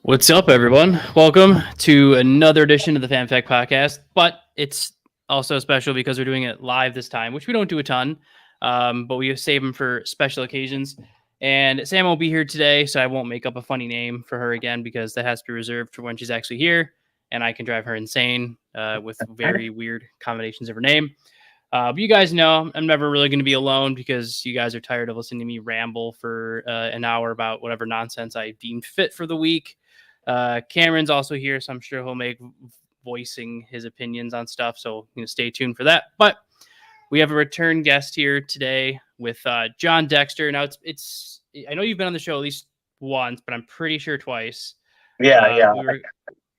What's up, everyone? Welcome to another edition of the Fan Fact Podcast, but it's also special because we're doing it live this time, which we don't do a ton, but we save them for special occasions. And Sam won't be here today, so I won't make up a funny name for her again because that has to be reserved for when she's actually here, and I can drive her insane with very weird combinations of her name. But you guys know I'm never really going to be alone because you guys are tired of listening to me ramble for an hour about whatever nonsense I deemed fit for the week. Cameron's also here, so I'm sure he'll make voicing his opinions on stuff. So stay tuned for that. But we have a return guest here today with Jon Dexter. Now it's I know you've been on the show at least once, but I'm pretty sure twice. Yeah.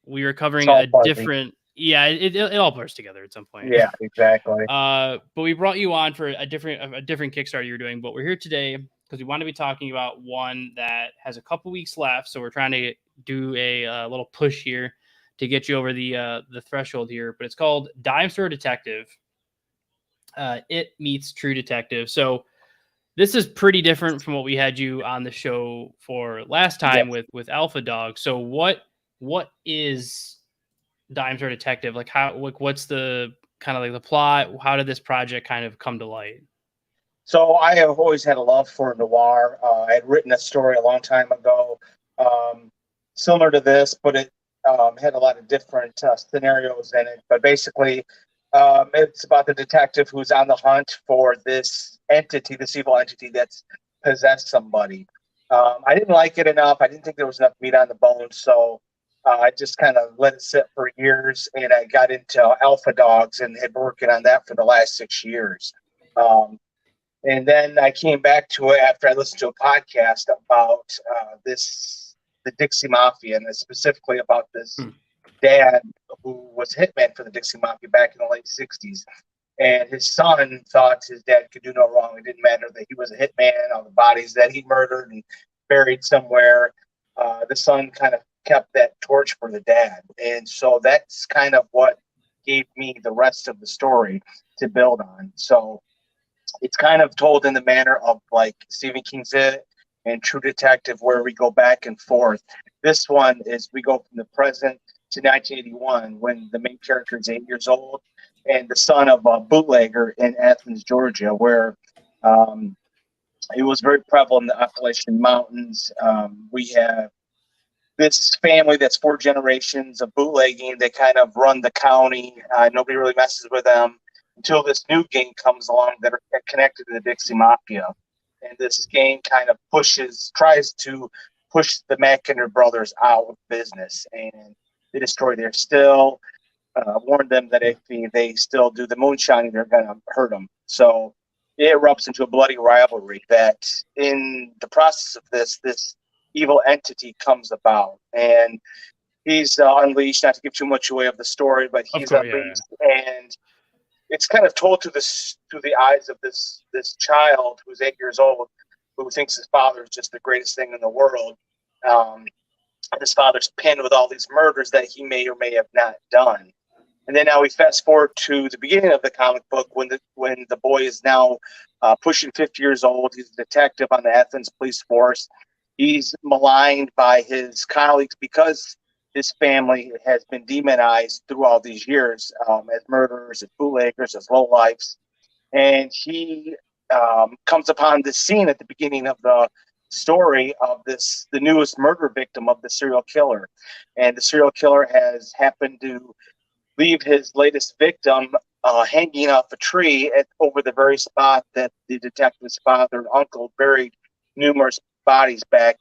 We were covering a different. Yeah, it all blurs together at some point. Yeah, exactly. But we brought you on for a different Kickstarter you're doing. But we're here today because we want to be talking about one that has a couple weeks left. So we're trying to do a little push here to get you over the threshold here. But it's called Dime Store Detective. It meets True Detective. So this is pretty different from what we had you on the show for last time with Alpha Dog. So what is Dime Store Detective? What's the kind of the plot? How did this project kind of come to light? So I have always had a love for noir. I had written a story a long time ago, similar to this, but it had a lot of different scenarios in it. But basically, it's about the detective who's on the hunt for this entity, this evil entity that's possessed somebody. I didn't like it enough. I didn't think there was enough meat on the bone, so I just kind of let it sit for years, and I got into Alpha Dogs and had been working on that for the last 6 years. And then I came back to it after I listened to a podcast about the Dixie Mafia, and specifically about this dad who was hitman for the Dixie Mafia back in the late 60s. And his son thought his dad could do no wrong. It didn't matter that he was a hitman, all the bodies that he murdered and buried somewhere. The son kind of kept that torch for the dad. And so that's kind of what gave me the rest of the story to build on. So it's kind of told in the manner of like Stephen King's It and True Detective, where we go back and forth. This one is we go from the present to 1981 when the main character is 8 years old and the son of a bootlegger in Athens, Georgia, where it was very prevalent in the Appalachian Mountains. We have this family that's 4 generations of bootlegging. They kind of run the county. Nobody really messes with them until this new gang comes along that are connected to the Dixie Mafia. And this gang kind of tries to push the McIntyre brothers out of business. And they destroy their still, warn them that if they still do the moonshining, they're going to hurt them. So it erupts into a bloody rivalry that in the process of this evil entity comes about, and he's unleashed. Not to give too much away of the story, but he's unleashed, and it's kind of told through the eyes of this child who's 8 years old, who thinks his father is just the greatest thing in the world. His father's pinned with all these murders that he may or may have not done. And then now we fast forward to the beginning of the comic book when the boy is now pushing 50 years old. He's a detective on the Athens police force. He's maligned by his colleagues because his family has been demonized through all these years as murderers, as bootleggers, as lowlifes. And he comes upon this scene at the beginning of the story of the newest murder victim of the serial killer. And the serial killer has happened to leave his latest victim hanging off a tree over the very spot that the detective's father and uncle buried numerous bodies back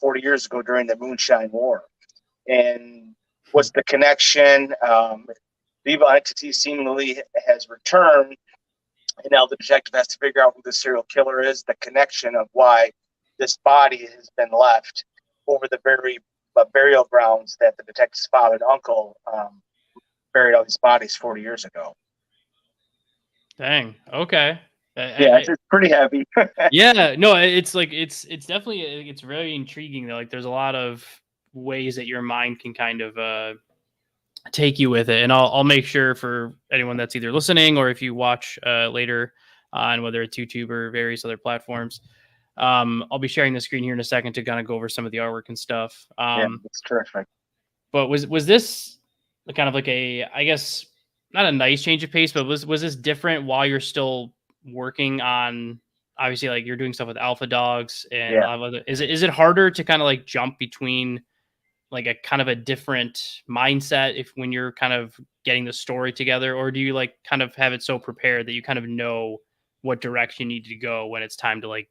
40 years ago during the Moonshine War. And what's the connection? The evil entity seemingly has returned, and now the detective has to figure out who the serial killer is, the connection of why this body has been left over the very burial grounds that the detective's father and uncle buried all these bodies 40 years ago. Dang. Okay. It's pretty heavy. Yeah. No, it's definitely, it's very intriguing though. Like there's a lot of ways that your mind can kind of take you with it. And I'll make sure for anyone that's either listening or if you watch later on, whether it's YouTube or various other platforms, I'll be sharing the screen here in a second to kind of go over some of the artwork and stuff. Yeah, it's terrific. But was this kind of like a, I guess, not a nice change of pace, but was this different while you're still working on, obviously, like you're doing stuff with Alpha Dogs and a Yeah. lot of other, is it harder to kind of like jump between like a kind of a different mindset if when you're kind of getting the story together, or do you like kind of have it so prepared that you kind of know what direction you need to go when it's time to, like,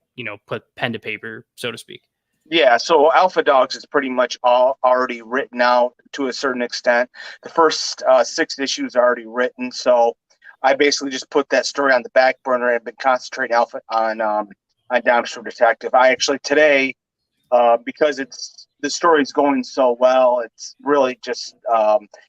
put pen to paper, so to speak? Yeah, so Alpha Dogs is pretty much all already written out to a certain extent. The first 6 issues are already written, so I basically just put that story on the back burner and been concentrating on Dime Detective. I actually today, because the story's going so well, it's really just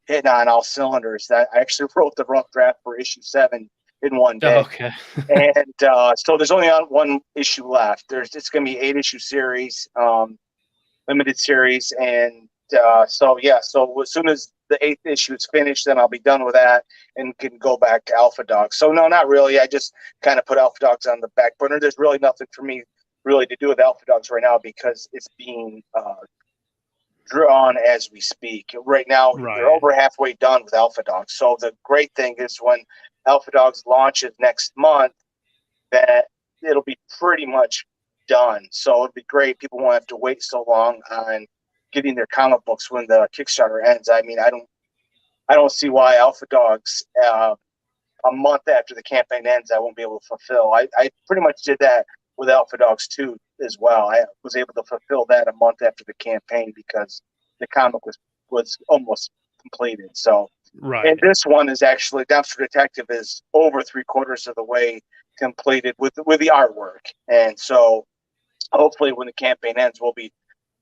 hitting on all cylinders. That I actually wrote the rough draft for issue 7 in one Oh, day. okay. And so there's only one issue left. It's going to be 8 issue series, limited series, and so as soon as the 8th issue is finished, then I'll be done with that and can go back to Alpha Dogs. So no, not really. I just kind of put Alpha Dogs on the back burner. There's really nothing for me really to do with Alpha Dogs right now because it's being drawn as we speak. Right now, they're Right. over halfway done with Alpha Dogs. So the great thing is when Alpha Dogs launches next month, that it'll be pretty much done. So it'd be great. People won't have to wait so long on getting their comic books when the Kickstarter ends. I mean, I don't see why Alpha Dogs a month after the campaign ends, I won't be able to fulfill. I pretty much did that with Alpha Dogs 2 as well. I was able to fulfill that a month after the campaign because the comic was almost completed. So, Right. and this one is actually Dumpster Detective is over 3/4 of the way completed with the artwork, and so hopefully when the campaign ends, we'll be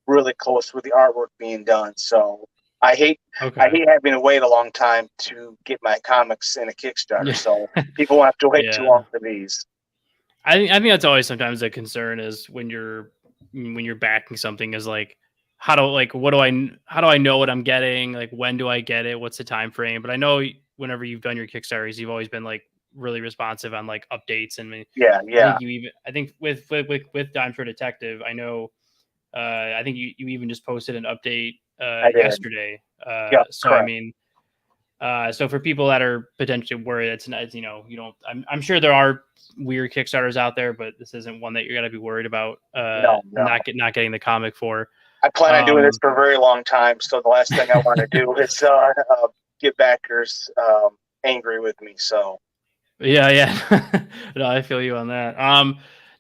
really close with the artwork being done. So I hate Okay. having to wait a long time to get my comics in a Kickstarter. So people won't have to wait too Yeah. long for these. I think that's always sometimes a concern is when you're backing something is like, how do I know what I'm getting? Like, when do I get it? What's the time frame? But I know whenever you've done your Kickstarters, you've always been like really responsive on like updates. And Yeah, yeah, I think with Dime for Detective, I know, I think you even just posted an update I did. yesterday. Yep, So I correct. mean, so for people that are potentially worried, it's not, you don't, I'm sure there are weird Kickstarters out there, but this isn't one that you're gonna be worried about No, no. not getting the comic for. I plan on doing this Um, for a very long time. So the last thing I want to do is get backers angry with me. So yeah, yeah. No, I feel you on that.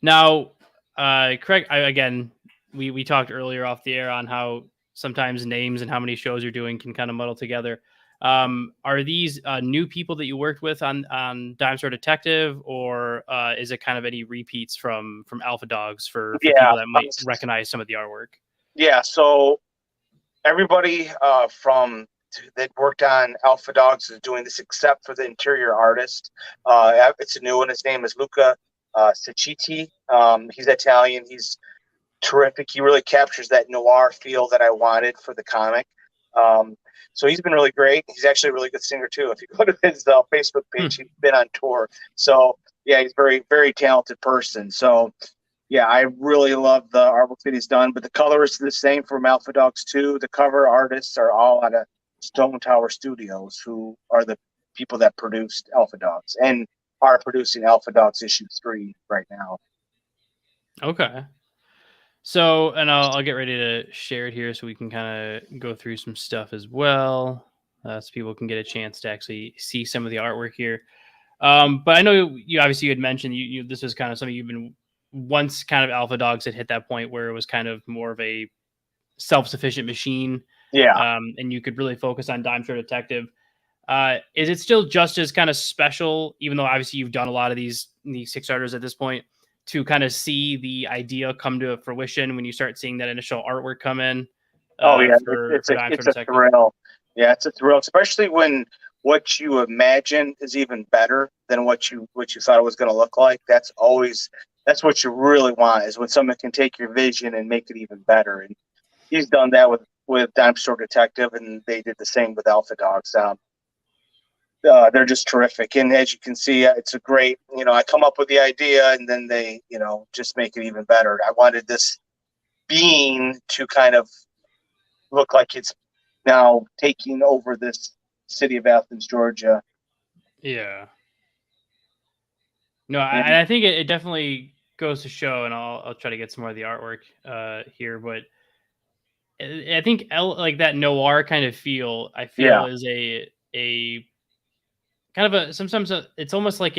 Now, Craig, again, we talked earlier off the air on how sometimes names and how many shows you're doing can kind of muddle together. Are these new people that you worked with on Dime Store Detective, or is it kind of any repeats from Alpha Dogs for yeah, people that might recognize some of the artwork? yeah. So everybody from that worked on Alpha Dogs is doing this except for the interior artist. It's a new one. His name is Luca Sacchiti. He's Italian. He's terrific. He really captures that noir feel that I wanted for the comic. So he's been really great. He's actually a really good singer too. If you go to his Facebook Hmm. page, he's been on tour. So yeah, he's a very, very talented person. So yeah, I really love the artwork that he's done. But the color is the same from Alpha Dogs 2. The cover artists are all out of Stone Tower Studios, who are the people that produced Alpha Dogs and are producing Alpha Dogs issue 3 right now. Okay. So, and I'll get ready to share it here so we can kind of go through some stuff as well, so people can get a chance to actually see some of the artwork here. But I know you obviously you had mentioned you this is kind of something you've been once kind of Alpha Dogs had hit that point where it was kind of more of a self-sufficient machine, Yeah. and you could really focus on Dime Store Detective. Is it still just as kind of special, even though obviously you've done a lot of these Kickstarters at this point, to kind of see the idea come to fruition when you start seeing that initial artwork come in Oh yeah, for Dime Store it's a Detective? thrill. Yeah, it's a thrill, especially when what you imagine is even better than what you thought it was going to look like. That's what you really want is when someone can take your vision and make it even better. And he's done that with Dime Store Detective, and they did the same with Alpha Dogs. they're just terrific. And as you can see, it's a great, I come up with the idea and then they, just make it even better. I wanted this being to kind of look like it's now taking over this city of Athens, Georgia. Yeah. No, And I think it definitely goes to show, and I'll try to get some more of the artwork here, but I think like that noir kind of feel, I feel yeah, is a kind of sometimes it's almost like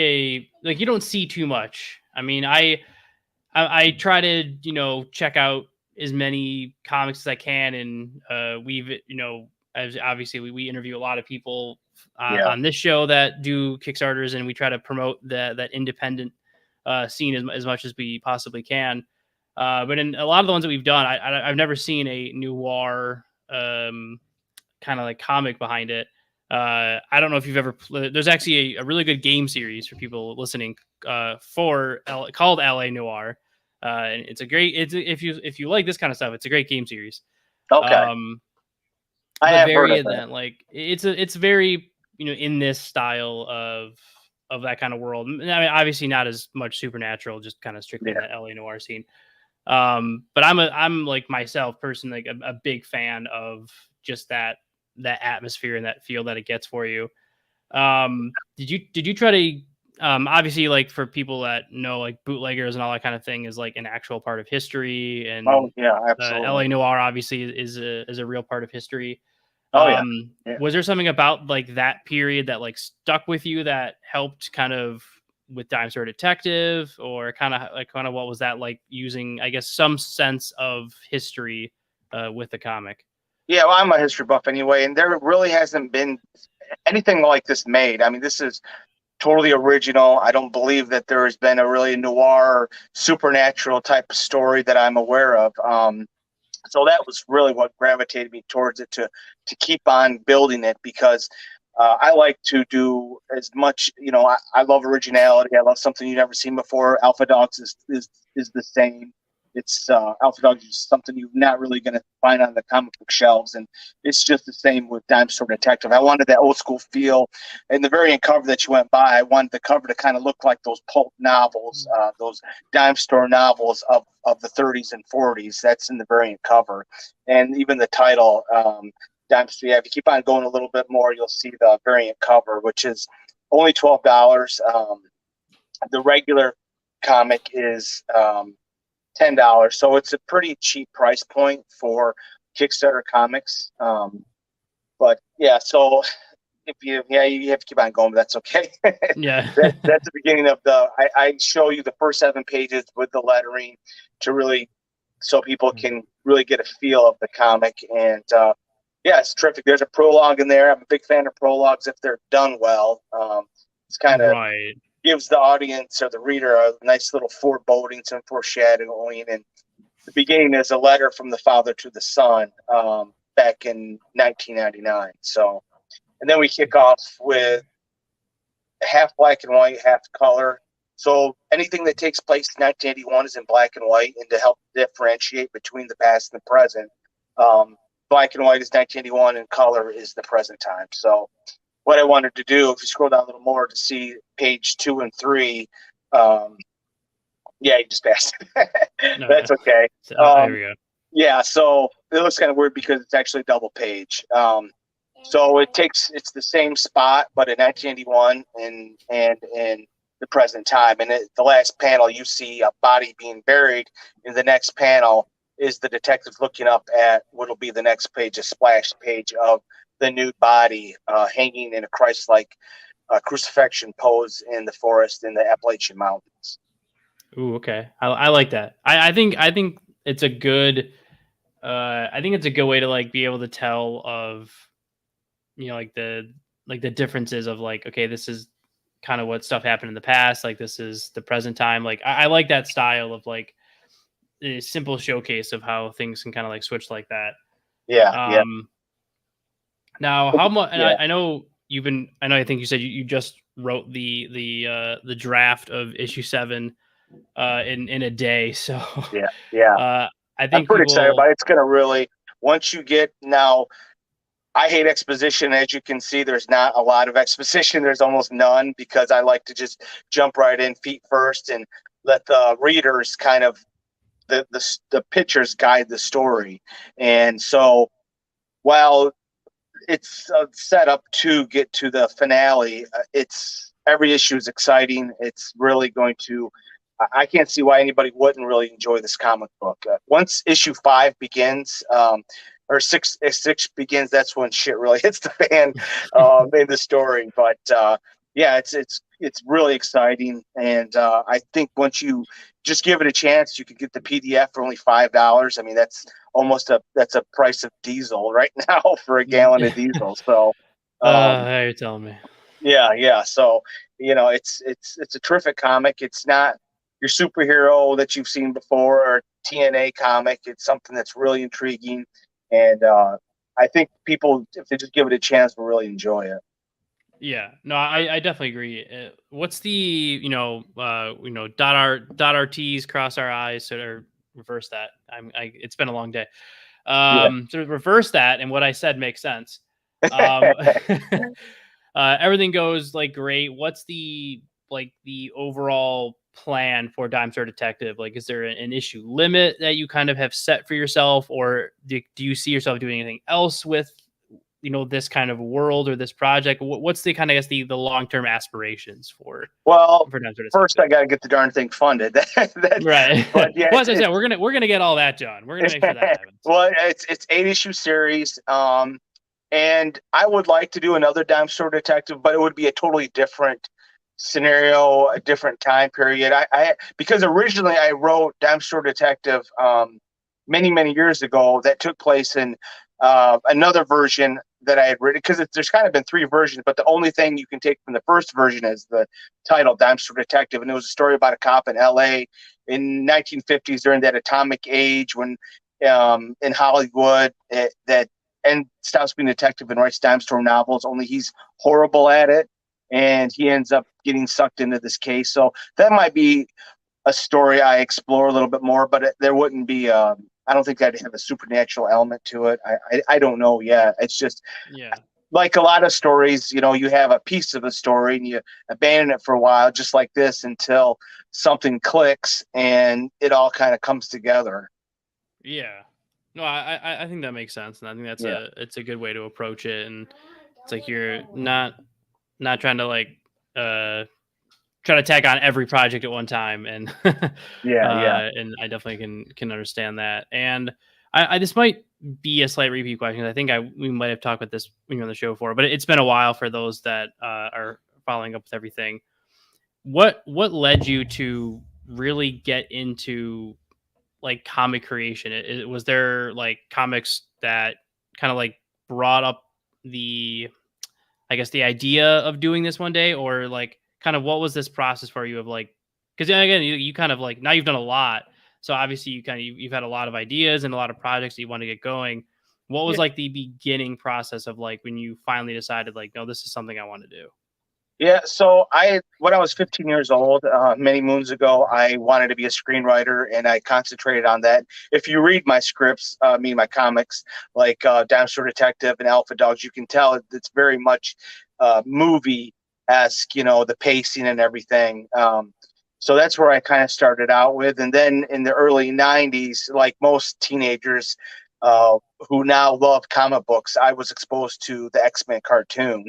like you don't see too much. I mean, I try to check out as many comics as I can, and we've as obviously we interview a lot of people yeah. on this show that do Kickstarters, and we try to promote that independent scene as much as we possibly can. But in a lot of the ones that we've done, I've never seen a noir kind of like comic behind it. I don't know if you've ever. There's actually a really good game series for people listening called LA Noir. And it's a great. If you like this kind of stuff, it's a great game series. Okay, Um, I but have heard very of it. then like it's very in this style of that kind of world. I mean, obviously not as much supernatural, just kind of strictly in Yeah. that LA Noir scene. But I'm like myself personally like a big fan of just that atmosphere and that feel that it gets for you. Did you try to obviously like for people that know like bootleggers and all that kind of thing is like an actual part of history, Oh and yeah, absolutely. LA Noir obviously is a real part of history. Oh yeah, yeah. Was there something about like that period that like stuck with you that helped kind of with Dime Store Detective, or kind of what was that like using, I guess, some sense of history with the comic? Yeah, well, I'm a history buff anyway, and there really hasn't been anything like this made. I mean, this is totally original. I don't believe that there has been a really noir, supernatural type of story that I'm aware of. So that was really what gravitated me towards it to keep on building it, because I like to do as much. I love originality. I love something you've never seen before. Alpha Dogs is the same. It's Alpha Dogs is something you're not really going to find on the comic book shelves, and it's just the same with Dime Store Detective. I wanted that old school feel, and the variant cover that you went by, I wanted the cover to kind of look like those pulp novels, those dime store novels of the 30s and 40s. That's in the variant cover, and even the title. Dime Store. Yeah, if you keep on going a little bit more, you'll see the variant cover, which is only $12. The regular comic is $10, so it's a pretty cheap price point for Kickstarter comics. But yeah, so if you have to keep on going, but that's okay. Yeah. That's the beginning of I show you the first 7 pages with the lettering to really so people can really get a feel of the comic. And yeah, it's terrific. There's a prologue in there. I'm a big fan of prologues if they're done well. It's kind of Right. gives the audience or the reader a nice little foreboding, some foreshadowing. And the beginning is a letter from the father to the son back in 1999. So, and then we kick off with half black and white, half color. So anything that takes place in 1981 is in black and white, and to help differentiate between the past and the present, black and white is 1981 and color is the present time. So what I wanted to do, if you scroll down a little more to see page 2 and 3, yeah, you just passed. No, That's okay. so, there we go. Yeah, so it looks kind of weird because it's actually a double page. So it's the same spot, but in 1981 and in the present time. And the last panel, you see a body being buried. In the next panel is the detective looking up at what'll be the next page, a splash page of the nude body hanging in a Christ-like crucifixion pose in the forest in the Appalachian Mountains. Ooh, okay. I like that. I think it's a good. I think it's a good way to like be able to tell of like the differences of like, okay, this is kind of what stuff happened in the past, like this is the present time. Like I like that style of like a simple showcase of how things can kind of like switch like that. Yeah, yeah, um Now how much, and yeah, I know I think you said you just wrote the draft of issue 7 in a day. So yeah, yeah. uh I I'm think pretty excited people. about it. It's going to really, once you get now, I hate exposition. As you can see, there's not a lot of exposition. There's almost none because I like to just jump right in feet first and let the readers kind of the pictures guide the story. And so while it's set up to get to the finale, it's every issue is exciting. It's really going to. I can't see why anybody wouldn't really enjoy this comic book. Once issue 5 begins, or six begins, that's when shit really hits the fan in the story. But yeah, it's really exciting, and I think once you just give it a chance, you could get the PDF for only $5. I mean, that's a price of diesel right now for a gallon of diesel. So, you're telling me. yeah. So, it's a terrific comic. It's not your superhero that you've seen before or TNA comic. It's something that's really intriguing, and I think people, if they just give it a chance, will really enjoy it. Yeah, no, I definitely agree. What's the dot our T's, cross our I's, or reverse that? It's been a long day. Yeah. So reverse that, and what I said makes sense. Everything goes like great. What's the overall plan for Dime Store Detective? Like, is there an issue limit that you kind of have set for yourself, or do you see yourself doing anything else with this kind of world or this project? What's the kind of, I guess, the long-term aspirations for Well, Dime Store Detective? first I got to get the darn thing funded. Right. But yeah, well, as I said, we're gonna get all that, John. We're gonna make sure that happens. Well, it's 8-issue series. And I would like to do another Dime Store Detective, but it would be a totally different scenario, a different time period. Because originally I wrote Dime Store Detective many years ago that took place in another version that I had written, because there's kind of been 3 versions, but the only thing you can take from the first version is the title, Dime Store Detective, and it was a story about a cop in L.A. in 1950s during that atomic age when in Hollywood that stops being a detective and writes dime store novels, only he's horrible at it, and he ends up getting sucked into this case. So that might be a story I explore a little bit more, but there wouldn't be I don't think I'd have a supernatural element to it. I don't know yet. It's just like a lot of stories, you have a piece of a story and you abandon it for a while, just like this, until something clicks and it all kind of comes together. Yeah. No, I think that makes sense, and I think that's it's a good way to approach it, and it's like you're not trying to try to tack on every project at one time, and and I definitely can understand that. And I this might be a slight repeat question. I think we might have talked about this when you're on the show before, but it's been a while for those that are following up with everything. What led you to really get into comic creation? Was there comics that kind of brought up the, I guess, the idea of doing this one day, or kind of what was this process for you of because again, you kind of now you've done a lot, so obviously you've had a lot of ideas and a lot of projects that you want to get going. What was the beginning process of when you finally decided no, this is something I want to do? Yeah, so when I was 15 years old, many moons ago, I wanted to be a screenwriter, and I concentrated on that. If you read my scripts, my comics, like Dime Store Detective and Alpha Dogs, you can tell it's very much movie-esque, the pacing and everything. So that's where I kind of started out with. And then in the early 90s, like most teenagers who now love comic books, I was exposed to the X-Men cartoon,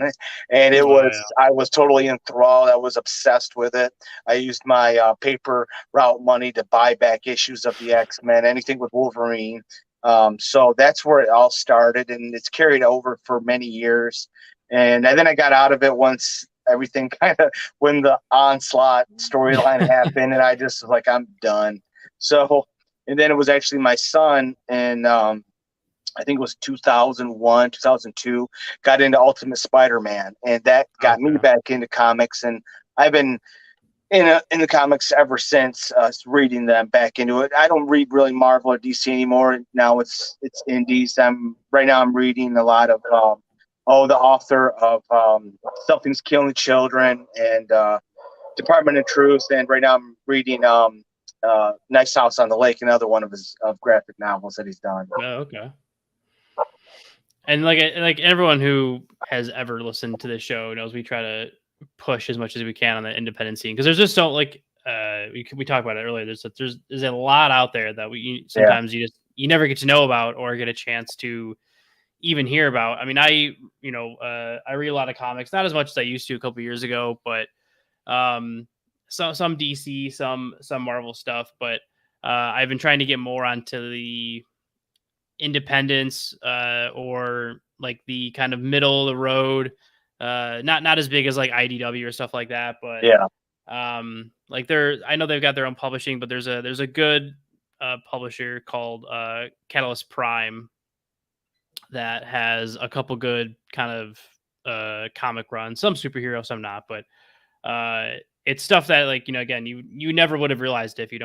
and I was totally enthralled. I was obsessed with it. I used my paper route money to buy back issues of the X-Men, anything with Wolverine. So that's where it all started, and it's carried over for many years. And then I got out of it once everything when the Onslaught storyline happened, and I just was like, I'm done. So, and then it was actually my son, and I think it was 2001, 2002, got into Ultimate Spider-Man, and that got me back into comics. And I've been in the comics ever since, reading them back into it. I don't read really Marvel or DC anymore. Now it's indies. Right now I'm reading a lot of the author of Something's Killing Children and Department of Truth, and right now I'm reading Nice House on the Lake, another one of his graphic novels that he's done. Oh, okay. And like everyone who has ever listened to this show knows, we try to push as much as we can on the independent scene, because there's just so like we talked about it earlier. There's a lot out there that Yeah. sometimes you never get to know about or get a chance to even hear about. I mean, I read a lot of comics, not as much as I used to a couple years ago, but some DC, some Marvel stuff. But I've been trying to get more onto the independence, or like the kind of middle of the road, not as big as like IDW or stuff like that, but Yeah. like I know they've got their own publishing, but there's a good publisher called Catalyst Prime that has a couple good kind of comic runs, some superhero, some not, but it's stuff that, like, again, you never would have realized if you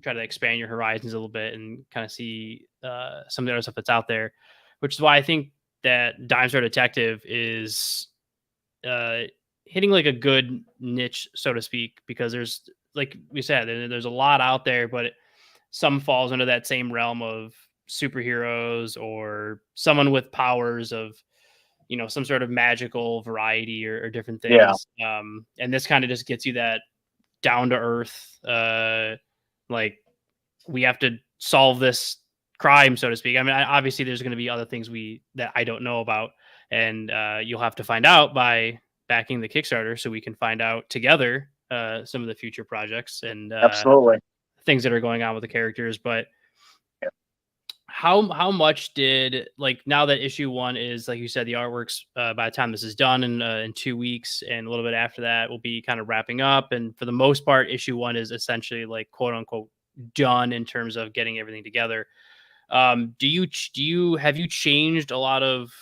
try to expand your horizons a little bit and kind of see some of the other stuff that's out there, which is why I think that Dime Store Detective is uh, hitting like a good niche, so to speak, because there's, like we said, there's a lot out there, but some falls under that same realm of superheroes or someone with powers of, some sort of magical variety, or different Yeah. things. And this kind of just gets you that down to earth, like, we have to solve this crime, so to speak. I mean, obviously there's going to be other things that I don't know about, and you'll have to find out by backing the Kickstarter, so we can find out together some of the future projects and Absolutely. things that are going on with the characters. But Yeah. how much did, like, now that issue 1 is, like you said, the artworks by the time this is done in 2 weeks, and a little bit after that we'll be kind of wrapping up, and for the most part issue 1 is essentially, like, quote unquote done in terms of getting everything together. Have you changed a lot of,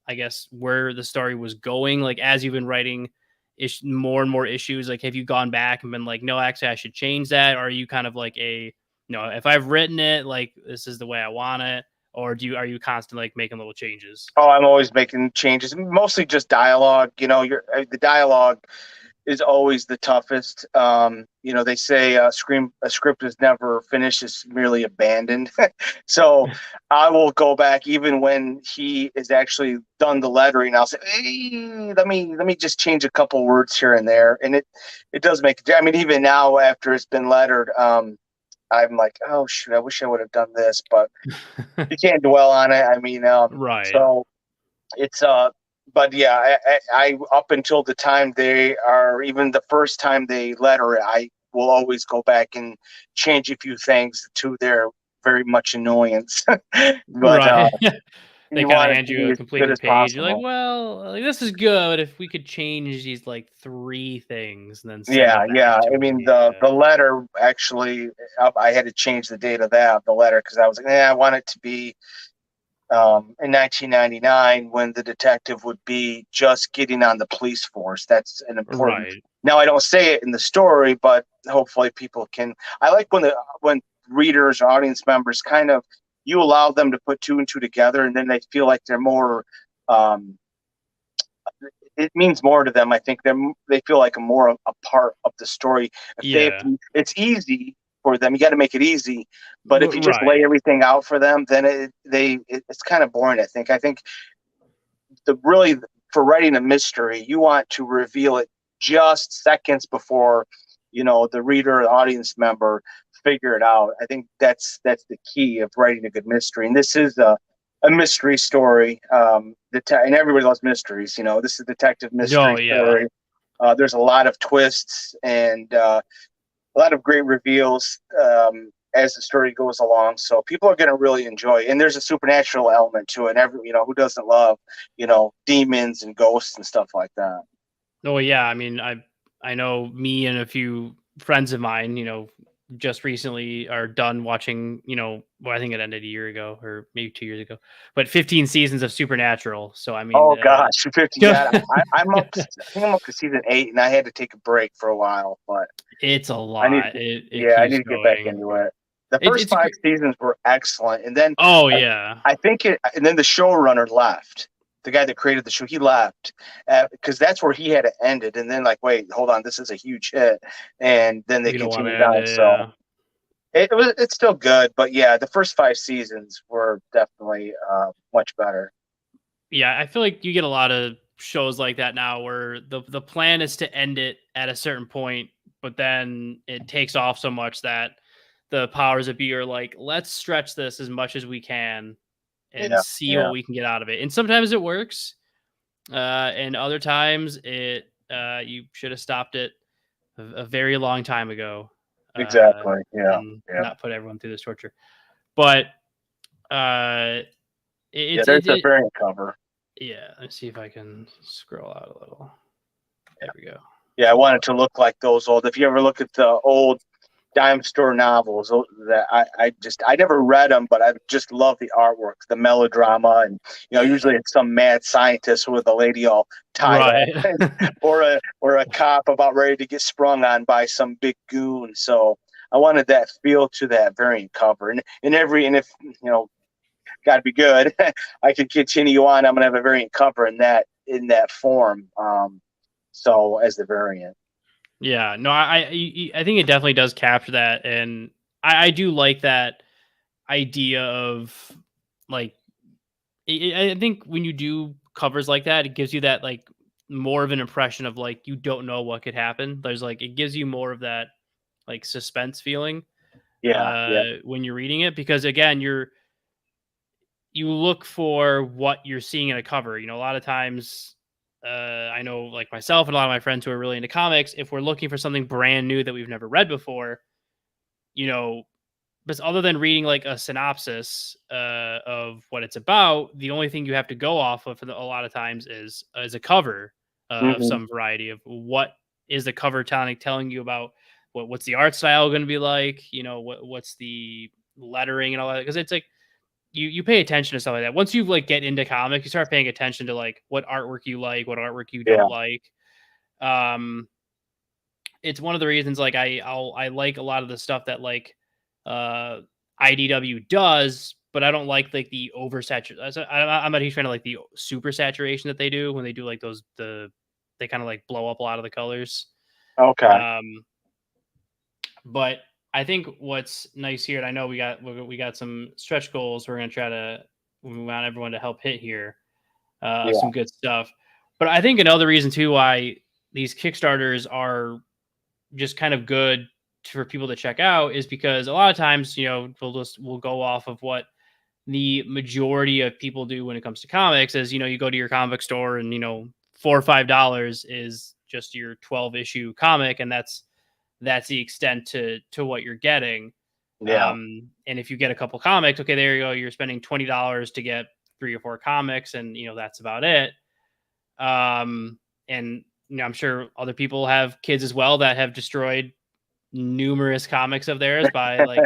I guess, where the story was going, like, as you've been writing more and more issues? Like, have you gone back and been like, no, actually I should change that? Or are you kind of like no, if I've written it, like, this is the way I want it? Or are you constantly like making little changes? Oh, I'm always making changes, mostly just dialogue. The dialogue is always the toughest. They say a script is never finished; it's merely abandoned. So I will go back even when he is actually done the lettering. I'll say, hey, let me just change a couple words here and there, and it does make. I mean, even now after it's been lettered, I'm like, oh shoot, I wish I would have done this, but you can't dwell on it. I mean, Right. so it's but yeah, I up until the time they are, even the first time they letter it, I will always go back and change a few things to their very much annoyance. But Right. They you kind of want it hand to you be a as good completed as page. You're like, possible. well, like, this is good. If we could change these like 3 things and then send Yeah, it back yeah. to I them. mean, Yeah. the letter actually, I had to change the date of the letter, because I was like, I want it to be in 1999, when the detective would be just getting on the police force. That's an important. Right. Now, I don't say it in the story, but hopefully people can. I like when readers or audience members kind of, you allow them to put two and two together, and then they feel like they're more. Um, it means more to them. I think they feel like a part of the story. Yeah. It's easy for them. You got to make it easy. But if you just lay Right. everything out for them, then it's kind of boring. I think the really, for writing a mystery, you want to reveal it just seconds before the reader or the audience member figure it out. I think that's the key of writing a good mystery. And this is a mystery story. And everybody loves mysteries. This is a detective mystery Oh yeah. story. There's a lot of twists and a lot of great reveals as the story goes along. So people are going to really enjoy it. And there's a supernatural element to it. Who doesn't love, demons and ghosts and stuff like that. Oh yeah. I mean, I know me and a few friends of mine, just recently are done watching, well, I think it ended a year ago or maybe 2 years ago, but 15 seasons of Supernatural. So I mean, Oh gosh, 50. Yeah, I'm up. yeah, I think I'm up to season 8, and I had to take a break for a while. But it's a I need, lot. It yeah, I need keeps to get back going. into it. The first It's 5 seasons were excellent, and then oh I, yeah. I think and then the showrunner left. The guy that created the show, he left because that's where he had it ended. And then, like, wait, hold on, this is a huge hit, and then they We don't want to continued end on. it. So Yeah. it's still good, but yeah, the first 5 seasons were definitely much better. Yeah, I feel like you get a lot of shows like that now where the plan is to end it at a certain point, but then it takes off so much that the powers that be are like, let's stretch this as much as we can and Yeah, see what yeah, we can get out of it. And sometimes it works, and other times it you should have stopped it a very long time ago, uh, exactly. Yeah, and yeah, not put everyone through this torture. But uh, yeah. it's There's a it variant cover. yeah. Let's see if I can scroll out a little. There we go. Yeah, I Pull want it up. to look like those old. If you ever look at the old dime store novels, that I never read them, but I just love the artwork, the melodrama, and usually it's some mad scientist with a lady all tied up, Right. or a cop about ready to get sprung on by some big goon. So I wanted that feel to that variant cover, and if got to be good, I could continue on. I'm gonna have a variant cover in that form. So as the variant. Yeah. No, I think it definitely does capture that, and I do like that idea of like I think when you do covers like that, it gives you that like more of an impression of like you don't know what could happen. There's like it gives you more of that like suspense feeling Yeah, yeah, when you're reading it because again you look for what you're seeing in a cover. A lot of times, I know like myself and a lot of my friends who are really into comics, if we're looking for something brand new that we've never read before, you know, but other than reading like a synopsis of what it's about, the only thing you have to go off of a lot of times is a cover of hmm some variety of what is the cover telling you about what's the art style going to be like, what's the lettering and all that because it's like you pay attention to stuff like that. Once you like get into comics, you start paying attention to like what artwork you like, what artwork you yeah. don't like. Um, it's one of the reasons like I like a lot of the stuff that like uh IDW does, but I don't like the oversaturation. I'm not a huge fan of like the super saturation that they do when they do like they kind of like blow up a lot of the colors. Okay. Um, but I think what's nice here, and I know we got some stretch goals. We're gonna try to we want everyone to help hit here. Yeah. Some good stuff. But I think another reason too why these Kickstarters are just kind of good for people to check out is because a lot of times, we'll go off of what the majority of people do when it comes to comics is, you go to your comic store and, $4 or $5 is just your 12 issue comic. And that's the extent to what you're getting. Yeah. And if you get a couple comics, okay, there you go. You're spending $20 to get 3 or 4 comics and, that's about it. And I'm sure other people have kids as well that have destroyed numerous comics of theirs by like,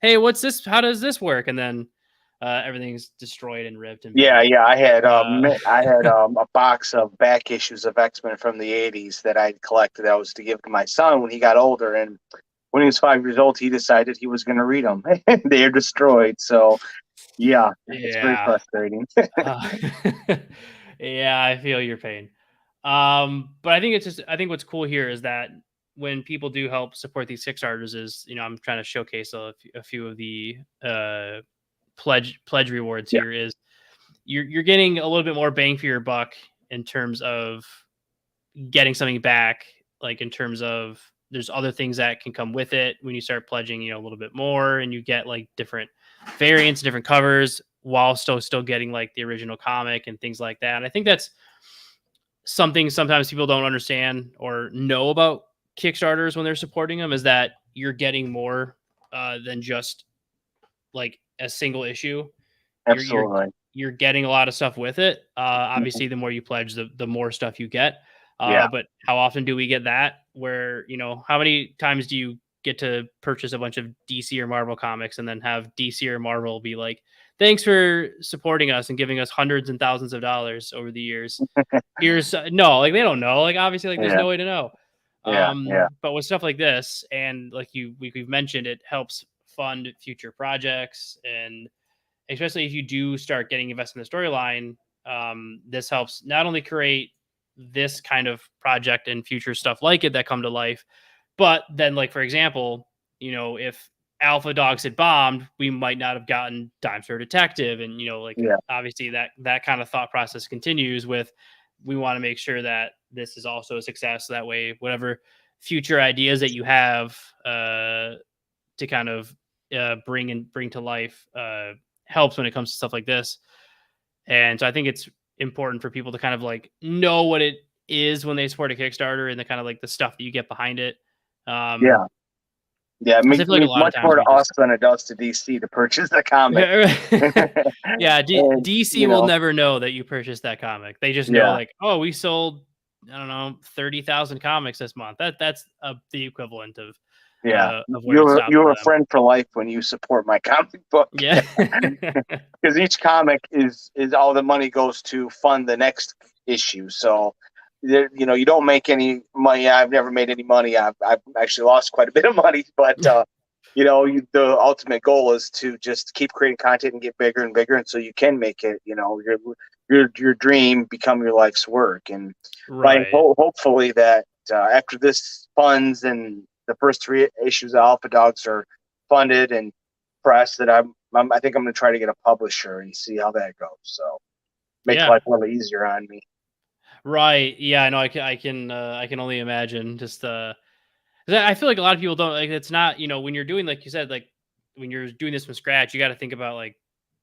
hey, what's this? How does this work? And then everything's destroyed and ripped and Yeah, bent. yeah. Uh, I had a box of back issues of X-Men from the '80s that I collected. That was to give to my son when he got older, and when he was 5 years old, he decided he was going to read them. They are destroyed. So yeah, it's very yeah. frustrating. Uh, yeah, I feel your pain. But I think what's cool here is that when people do help support these Kickstarters is, I'm trying to showcase a few of the pledge rewards Yeah, here is you're getting a little bit more bang for your buck in terms of getting something back, like in terms of there's other things that can come with it when you start pledging, a little bit more and you get like different variants, different covers while still getting like the original comic and things like that. And I think that's something sometimes people don't understand or know about Kickstarters when they're supporting them is that you're getting more than just like a single issue. You're you're absolutely. you're getting a lot of stuff with it. Mhm. Obviously, the more you pledge, the more stuff you get. Yeah. But how often do we get that? Where how many times do you get to purchase a bunch of DC or Marvel comics and then have DC or Marvel be like, "Thanks for supporting us and giving us hundreds and thousands of dollars over the years." Here's no, like they don't know. Like obviously, like there's Yeah. no way to know. Yeah. Yeah. But with stuff like this, and like we've mentioned, it helps fund future projects and especially if you do start getting invested in the storyline, this helps not only create this kind of project and future stuff like it that come to life, but then like for example, if Alpha Dogs had bombed, we might not have gotten Dime Store Detective. And, like, Yeah. obviously that kind of thought process continues with, we want to make sure that this is also a success. So that way, whatever future ideas that you have to kind of bring to life helps when it comes to stuff like this. And so I think it's important for people to kind of like know what it is when they support a Kickstarter and the kind of like the stuff that you get behind it. Yeah. Yeah, Because I feel like a lot of much times more to we us just than it does to DC to purchase the comic. yeah, And, DC will never know that you purchased that comic. They just know, yeah, like, oh, we sold, I don't know, 30,000 comiks this month. That's the equivalent yeah. of where it stops You're for a them. friend for life when you support my comic book. Yeah. Because each comic is all the money goes to fund the next issue. So you don't make any money. I've never made any money. I've actually lost quite a bit of money, but the ultimate goal is to just keep creating content and get bigger and bigger, and so you can make it. Your dream become your life's work, and Right. hopefully that after this funds and the first 3 issues of Alpha Dogs are funded and pressed, that I think I'm going to try to get a publisher and see how that goes. So makes Yeah. life a little easier on me. Right. Yeah, I know. I can only imagine. Just 'cause I feel like a lot of people don't like. It's not, when you're doing, like you said, like when you're doing this from scratch, you got to think about like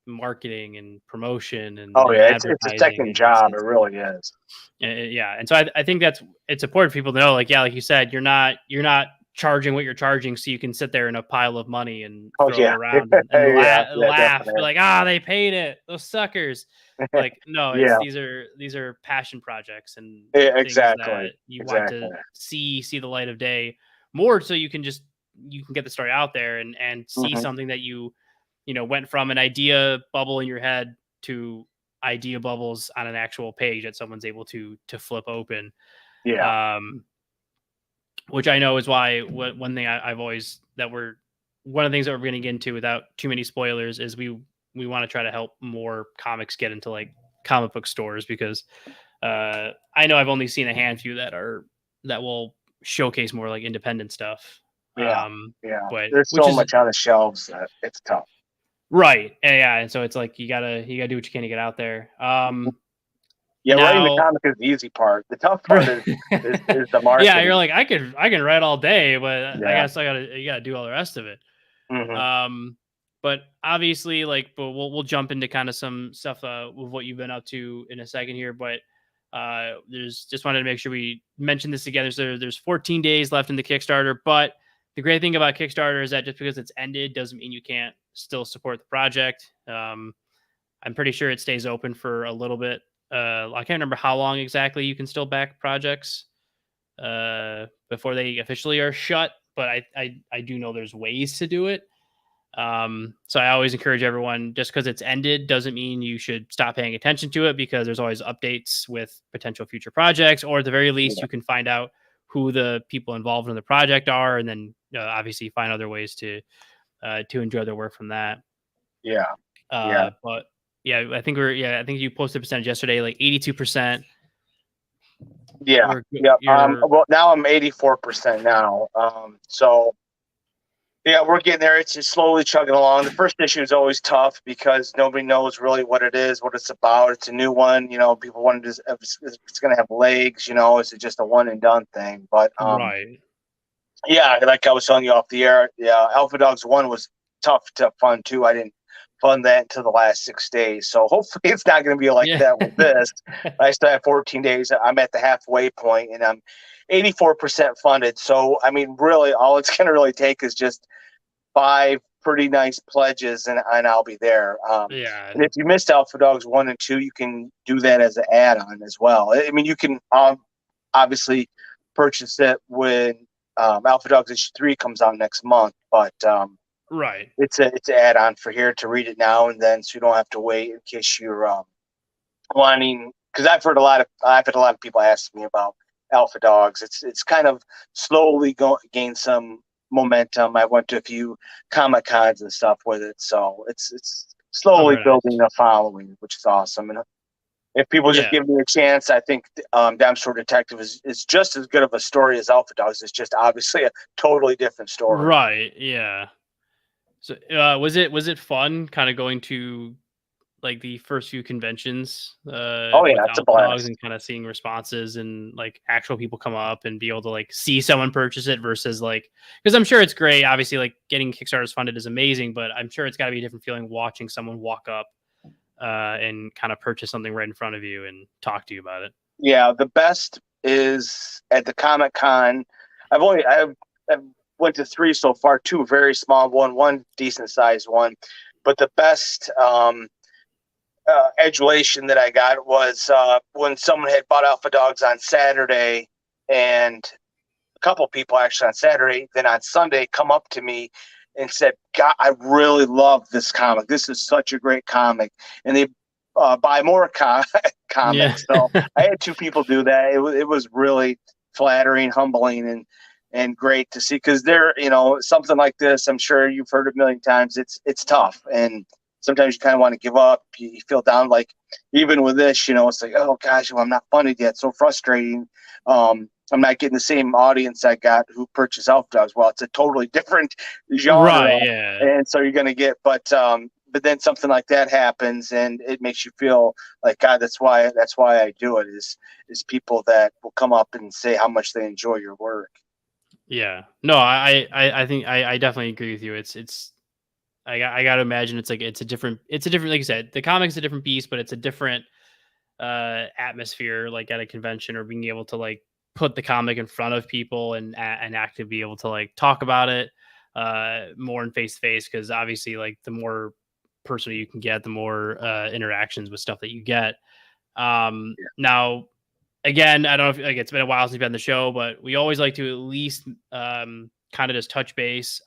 marketing and promotion and, Oh and yeah, it's a advertising, second and it's job. It it's really is. yeah. And so I think it's important for people to know, like, yeah, like you said, you're not charging what you're charging so you can sit there in a pile of money and Oh throw it yeah, around and yeah, laugh, be definitely. like, they paid it, those suckers. Like, no, it's Yeah, these are passion projects and things exactly, that you want exactly. to see the light of day more, so you can get the story out there and see Hmm. something that went from an idea bubble in your head to idea bubbles on an actual page that someone's able to flip open. Yeah, Um, which I know is why one thing I've always that we're one of the things that we're going to get into without too many spoilers is we want to try to help more comics get into like comic book stores, because I know I've only seen a handful that will showcase more like independent stuff. yeah, yeah. But There's which so is much on the shelves that it's tough. right. Yeah. And so it's like you gotta do what you can to get out there. Yeah, writing the Now comic is the easy part. The tough part is the yeah, you're marketing. like, I can write all day, but I Yeah. guess you gotta do all the rest of it. Hmm. Um, but obviously, like, but we'll jump into kind of some stuff with what you've been up to in a second here. But there's just wanted to make sure we mention this together. So there's 14 days left in the Kickstarter, but the great thing about Kickstarter is that just because it's ended doesn't mean you can't still support the project. I'm pretty sure it stays open for a little bit. I can't remember how long exactly you can still back projects before they officially are shut, but I do know there's ways to do it. So I always encourage everyone, just because it's ended doesn't mean you should stop paying attention to it, because there's always updates with potential future projects, or at the very least, Yeah. you can find out who the people involved in the project are, and then obviously find other ways to enjoy their work from that. Yeah. Yeah. But yeah, I think you posted a percentage yesterday, like 82%. Yeah. Yeah. You're Well, now I'm 84% now. So yeah, we're getting there. It's just slowly chugging along. The first issue is always tough because nobody knows really what it is, what it's about. It's a new one. People want to just, if it's going to have legs, is it just a one and done thing? But right. yeah, like I was telling you off the air, yeah, Alpha Dogs 1 was tough to fund too. I didn't fund that until the last 6 days. So hopefully it's not going to be like Yeah. that with this. I still have 14 days. I'm at the halfway point and I'm 84% funded. So, I mean, really, all it's going to really take is just 5 pretty nice pledges and I'll be there. Yeah. And if you missed Alpha Dogs 1 and 2, you can do that as an add on as well. I mean, you can obviously purchase it when Alpha Dogs issue 3 comes out next month, but Right. it's an add on for here to read it now and then, so you don't have to wait in case you're wanting. Because I've had a lot of people ask me about Alpha Dogs. It's kind of slowly gained some momentum. I went to a few Comic Cons and stuff with it, so it's Oh, slowly very building nice. a following, which is awesome. And if people just Yeah. give me a chance, I think Dime Store Detective is just as good of a story as Alpha Dogs. It's just obviously a totally different story. Right. Yeah. So was it fun kind of going to like the first few conventions Oh yeah, it's a without the dogs blast. and kind of seeing responses and like actual people come up and be able to like see someone purchase it versus like, because I'm sure it's great. Obviously, like getting Kickstarters funded is amazing, but I'm sure it's got to be a different feeling watching someone walk up and kind of purchase something right in front of you and talk to you about it. Yeah, the best is at the Comic Con. I've went to three so far, two very small, one decent sized one. But the best adulation that I got was when someone had bought Alpha Dogs on Saturday, and a couple people actually on Saturday, then on Sunday come up to me and said, "God, I really love this comic. This is such a great comic," and they buy more Yeah. comics. So I had two people do that. It was really flattering, humbling, and great to see, because they're, something like this, I'm sure you've heard a million times. It's tough, and sometimes you kind of want to give up. You feel down, like even with this, it's like, oh gosh, well, I'm not funded yet. So frustrating. I'm not getting the same audience I got who purchased Elf Dogs. Well, it's a totally different genre, Right. Yeah. and so you're going to get, but then something like that happens, and it makes you feel like, God, that's why I do it. Is people that will come up and say how much they enjoy your work. Yeah. No, I think I definitely agree with you. I got to imagine it's a different, like you said, the comic's a different beast, but it's a different atmosphere, like at a convention, or being able to like put the comic in front of people and actually be able to like talk about it more in face to face, because obviously like the more personal you can get, the more interactions with stuff that you get. Now again, I don't know if like it's been a while since you've been on the show, but we always like to at least kind of just touch base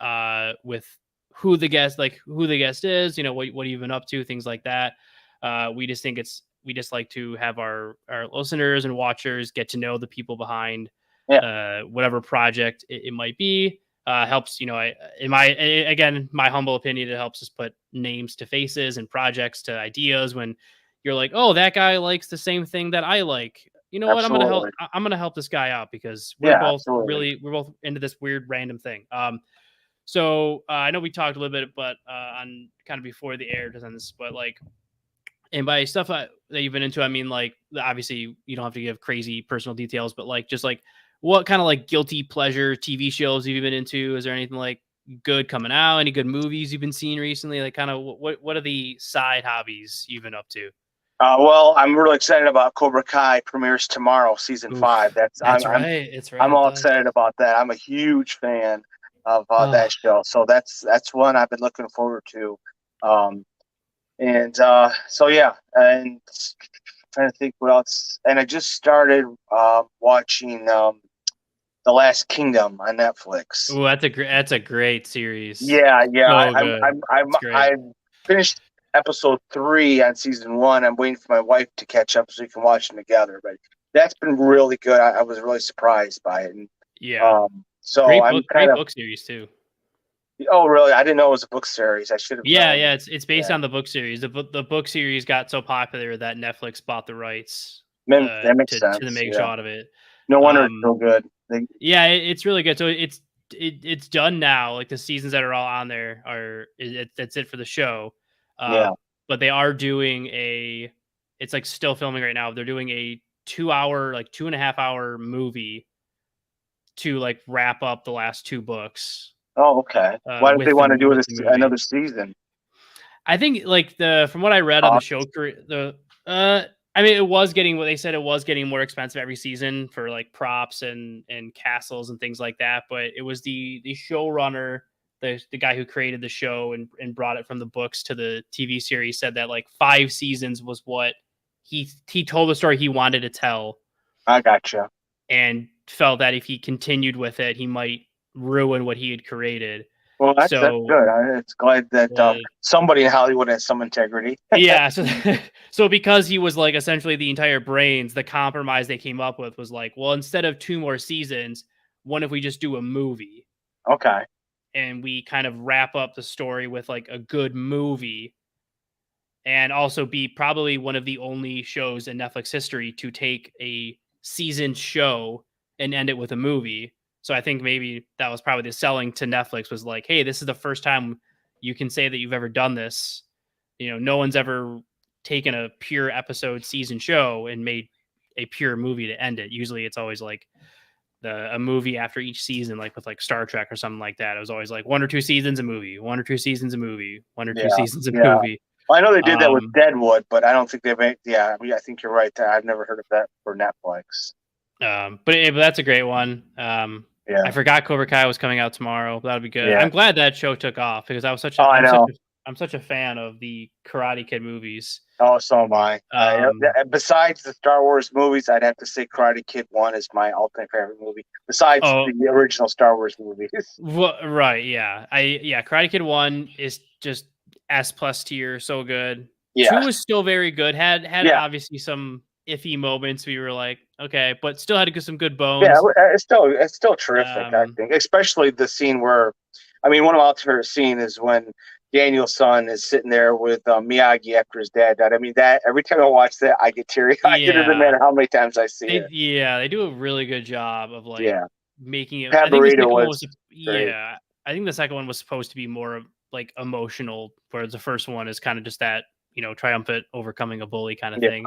with who the guest is, what you've been up to, things like that. We just like to have our listeners and watchers get to know the people behind Yeah, whatever project it might be. Helps, again, my humble opinion, it helps us put names to faces and projects to ideas when you're like, oh, that guy likes the same thing that I like. You know what? absolutely. I'm gonna help this guy out because Yeah, absolutely. we're both into this weird random thing. So I know we talked a little bit, but on kind of before the air on this, but like, and by stuff that you've been into, I mean like obviously you don't have to give crazy personal details, but like just like what kind of like guilty pleasure TV shows have you been into? Is there anything like good coming out? Any good movies you've been seeing recently? Like kind of what are the side hobbies you've been up to? Well, I'm really excited about Cobra Kai premieres tomorrow, season Oof, 5. That's that's right. It's right. I'm It all does. excited about that. I'm a huge fan of Oh, that show, so that's one I've been looking forward to. And so yeah, and trying to think what else. And I just started watching The Last Kingdom on Netflix. ooh, that's a great series. Yeah, yeah. So good. It's I great. finished episode 3 on season 1. I'm waiting for my wife to catch up so we can watch them together. But that's been really good. I was really surprised by it. And Yeah. so I'm kind Great of. book series too. Oh, really? I didn't know it was a book series. I should have Yeah, known. yeah, it's based Yeah, on the book series. The book series got so popular that Netflix bought the rights that makes to the sense. make show Yeah, out of it. no wonder it's Um, so good. yeah, it's really good. So it's done now. Like the seasons that are all on there that's it for the show. Uh, Yeah. but they are doing it's like still filming right now. They're doing a 2 hour, like 2.5 hour movie to like wrap up the last two books Oh, okay. Why did they want to do with this the movie. another season? I think like the from what I read on the show, Cost? I mean, it was getting what they said. It was getting more expensive every season for like props and castles and things like that. But it was the showrunner, the guy who created the show and brought it from the books to the TV series, said that like 5 seasons was what he told the story he wanted to tell, I gotcha. and felt that if he continued with it, he might ruin what he had created. Well, that's So good. It's glad that the somebody in Hollywood has some integrity. yeah, so so because he was like essentially the entire brains, the compromise they came up with was like, well, instead of 2 more seasons, what if we just do a movie Okay. and we kind of wrap up the story with like a good movie, and also be probably one of the only shows in Netflix history to take a seasoned show and end it with a movie. So I think maybe that was probably the selling to Netflix was like, hey, this is the first time you can say that you've ever done this. No one's ever taken a pure episode season show and made a pure movie to end it. Usually it's always like a movie after each season, like with like Star Trek or something like that. It was always like 1 or 2 seasons a movie, 1 or 2 seasons a movie, 1 or 2 seasons a movie. Well, I know they did that with Deadwood, but I don't think they've made. Yeah, I think you're right. I've never heard of that for Netflix. But that's a great one. I forgot Cobra Kai was coming out tomorrow. That'll be good. Yeah. I'm glad that show took off because I was such. I'm such a fan of the Karate Kid movies. Oh, so am I. Besides the Star Wars movies, I'd have to say Karate Kid 1 is my ultimate favorite movie. Besides the original Star Wars movies. Right? Yeah. Karate Kid 1 is just S+ tier, so good. Yeah. 2 was still very good. Had obviously some iffy moments. We were like, okay, but still had some good bones. Yeah, it's still terrific. I think, especially the scene where, one of my favorite scenes is when Daniel's son is sitting there with Miyagi after his dad died. That every time I watch that, I get teary-eyed. It doesn't matter how many times I see it. Yeah, they do a really good job of making it. I think the second one was I think the second one was supposed to be more like emotional, whereas the first one is kind of just that triumphant overcoming a bully kind of thing.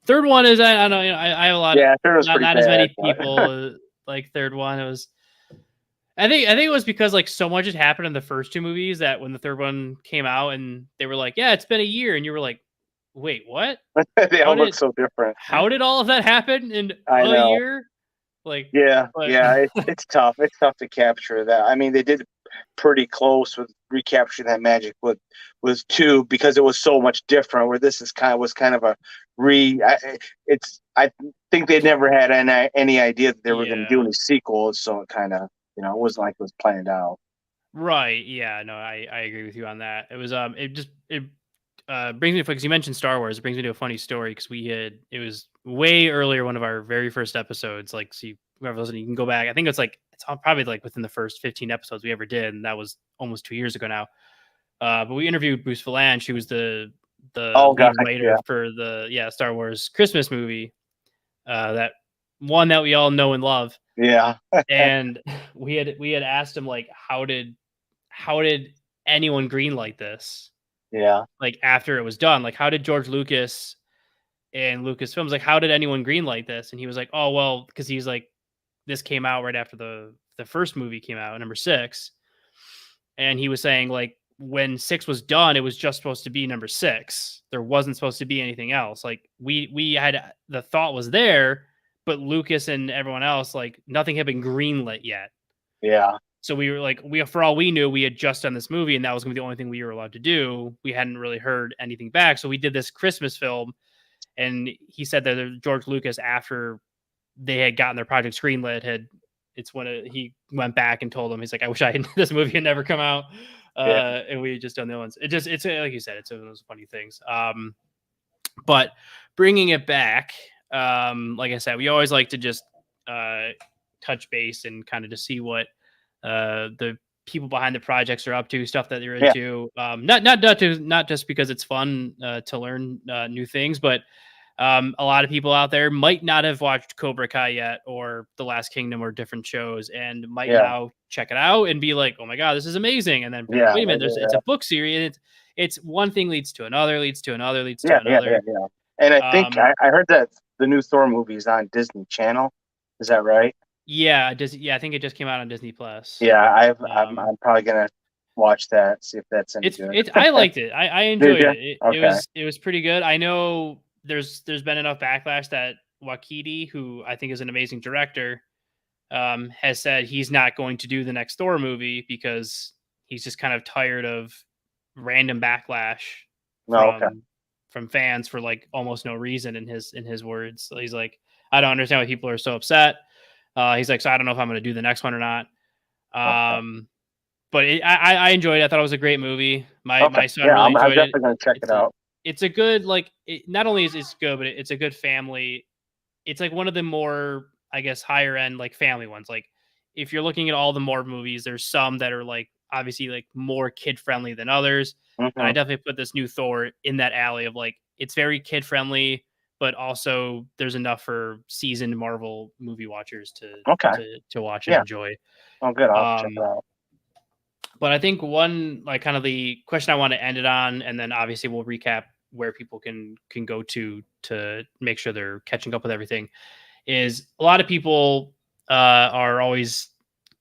Third one is I don't know. I have a lot. Yeah, third was not as many people like third one. It was. I think it was because like so much had happened in the first 2 movies that when the third one came out and they were like, yeah, it's been a year, and you were like, wait, what? They all look so different. How did all of that happen in a year? Like, it's tough. It's tough to capture that. They did pretty close with recapturing that magic with 2 because it was so much different. Where this was kind of a I think they never had any idea that they were going to do any sequels, so it kind of it wasn't like it was planned out. Right. Yeah. No, I agree with you on that. It was it brings me, because you mentioned Star Wars, it brings me to a funny story because it was way earlier, one of our very first episodes. Like, so whoever listening, you can go back. I think it's probably like within the first 15 episodes we ever did, and that was almost 2 years ago now. But we interviewed Bruce Valanche, who was the lead writer for the Star Wars Christmas movie, that one that we all know and love. Yeah. And we had asked him, like, how did anyone greenlight this? Yeah. Like, after it was done, like, how did George Lucas and Lucasfilms, like, how did anyone greenlight this? And he was like, oh, well, because he's like, this came out right after the first movie came out, number 6. And he was saying, like, when 6 was done, it was just supposed to be number 6. There wasn't supposed to be anything else. Like, we had, the thought was there, but Lucas and everyone else, like, nothing had been greenlit yet. Yeah. So we were like, for all we knew, we had just done this movie, and that was going to be the only thing we were allowed to do. We hadn't really heard anything back. So we did this Christmas film, and he said that George Lucas, after they had gotten their project greenlit, it's when he went back and told them, he's like, I wish this movie had never come out. And we had just done the ones. It's like you said, it's one of those funny things. But bringing it back, like I said, we always like to just touch base and kind of just see what the people behind the projects are up to, stuff that they're into. Not just because it's fun to learn new things, but a lot of people out there might not have watched Cobra Kai yet, or The Last Kingdom, or different shows, and might now check it out and be like, oh my God, this is amazing. And then wait a minute, it's a book series. It's one thing leads to another, leads to another, leads to another. Yeah. And I think I heard that the new Thor movie is on Disney Channel. Is that right? Yeah, I think it just came out on Disney Plus. Yeah, I'm probably gonna watch that, see if that's any good. I liked it. I enjoyed it. It was pretty good. I know there's been enough backlash that Waititi, who I think is an amazing director, has said he's not going to do the next Thor movie because he's just kind of tired of random backlash from fans for like almost no reason, in his words. So he's like, I don't understand why people are so upset. He's like, so I don't know if I'm going to do the next one or not. But I enjoyed it. I thought it was a great movie. My son really enjoyed it. I'm definitely going to check it out. It's a good, like, not only is it good, but it's a good family. It's like one of the more, I guess, higher end, like, family ones. Like, if you're looking at all the Marvel movies, there's some that are like obviously like more kid friendly than others. And I definitely put this new Thor in that alley of like, it's very kid friendly, but also there's enough for seasoned Marvel movie watchers to watch and enjoy. Oh, good. I'll check it out. But I think one, like, kind of the question I want to end it on, and then obviously we'll recap where people can go to make sure they're catching up with everything, is a lot of people are always